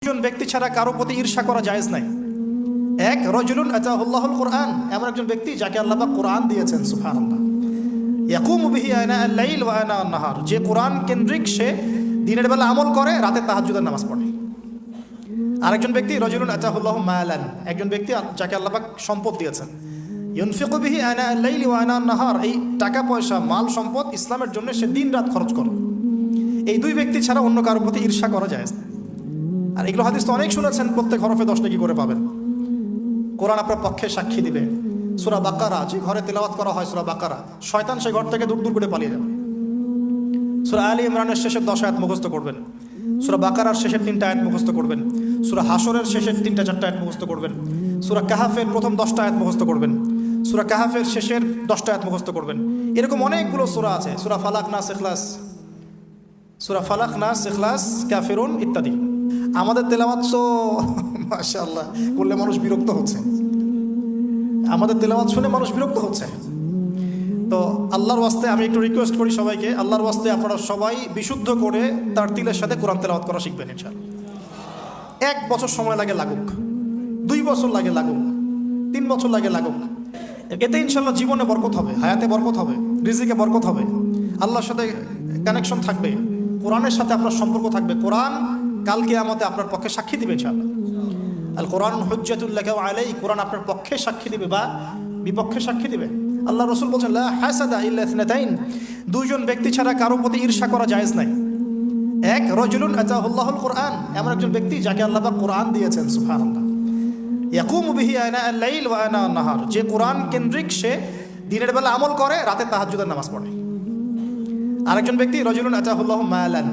একজন ব্যক্তি ছাড়া কারো প্রতি ঈর্ষা করা জায়েজ নাই। এক, রাজুলুন আতাহুল্লাহুল কুরআন, এমন একজন ব্যক্তি যাকে আল্লাহ পাক কুরআন দিয়েছেন, সুবহানাল্লাহ। ইয়াকুমু বিহি আনা আল-লাইল ওয়া আনা আন-নাহার, যে কুরআন কেন্দ্রিক, সে দিনের বেলা আমল করে, রাতে তাহাজ্জুদের নামাজ পড়ে। আরেকজন ব্যক্তি রাজুলুন আতাহুল্লাহু মালান, একজন ব্যক্তি যাকে আল্লাহ পাক সম্পদ দিয়েছেন, ইউনফিকু বিহি আনা আল-লাইল ওয়া আনা আন-নাহার, এই টাকা পয়সা মাল সম্পদ ইসলামের জন্য সে দিন রাত খরচ করে। এই দুই ব্যক্তি ছাড়া অন্য কারোর প্রতি ঈর্ষা করা জায়েজ না। আর এগুলো হাদিস তো অনেক শুনেছেন, প্রত্যেক হরফে 10 নেকি করে পাবেন। কোরআন আপনার পক্ষে সাক্ষী দিবে। সূরা বাকারা, যে ঘরে তেলাওয়াত করা হয় সূরা বাকারা, শয়তান সেই ঘর থেকে দূর দূর করে পালিয়ে যাবে। সূরা আলী ইমরানের শেষের 10 আয়াত মুখস্থ করবেন, সূরা বাকারার শেষের 3টা আয়াত মুখস্থ করবেন, সূরা হাসরের শেষের 3-4 আয়াত মুখস্থ করবেন, সূরা কাহাফের প্রথম 10টা আয়াত মুখস্থ করবেন, সূরা কাহাফের শেষের 10টা আয়াত মুখস্থ করবেন। এরকম অনেকগুলো সূরা আছে, সূরা ফালাক, নাস, ইখলাস, সূরা ফালাক, নাস, ইখলাস, কাফিরুন ইত্যাদি। আমাদের তেলাওয়াত তো মাশাআল্লাহ করলে মানুষ বিরক্ত হচ্ছে, আমাদের তেলাওয়াত শুনে মানুষ বিরক্ত হচ্ছে। তো আল্লাহর ওয়াস্তে আমি একটু রিকোয়েস্ট করি সবাইকে, আল্লাহর ওয়াস্তে আপনারা সবাই বিশুদ্ধ করে তার তিলের সাথে কোরআন তেলাওয়াত করা শিখবেন ইনশাআল্লাহ। 1 বছর সময় লাগে লাগুক, 2 বছর লাগে লাগুক, 3 বছর লাগে লাগুক, এতে ইনশাআল্লাহ জীবনে বরকত হবে, হায়াতে বরকত হবে, রিজিকে বরকত হবে, আল্লাহর সাথে কানেকশন থাকবে, কোরআনের সাথে আপনার সম্পর্ক থাকবে। কোরআন কাল কিয়ামতে আপনার পক্ষে সাক্ষী দিবে ইনশাআল্লাহ। আল কোরআন হুজ্জাতুল লাকা ওয়া আলাইহি, কোরআন আপনার পক্ষে সাক্ষী দিবে বা বিপক্ষে সাক্ষী দিবে। আল্লাহ রাসূল বলেন, লা হাসাদা ইল্লা ইসনাতাইন, দুইজন ব্যক্তি ছাড়া কারো প্রতি ঈর্ষা করা জায়েজ নাই। এক, রাজুলুন আতাহুল্লাহুল কুরআন, এমন একজন ব্যক্তি যাকে আল্লাহ পাক কুরআন দিয়েছেন, সুবহানাল্লাহ। ইয়াকুমু বিহি আনা আল-লাইল ওয়া আনা আন-নাহার, যে কুরআন কেন্দ্রিক, সে দিনের বেলা আমল করে, রাতে তাহাজ্জুদের নামাজ পড়ে। আরেকজন ব্যক্তি রাজুলুন আতাহুল্লাহু মালান,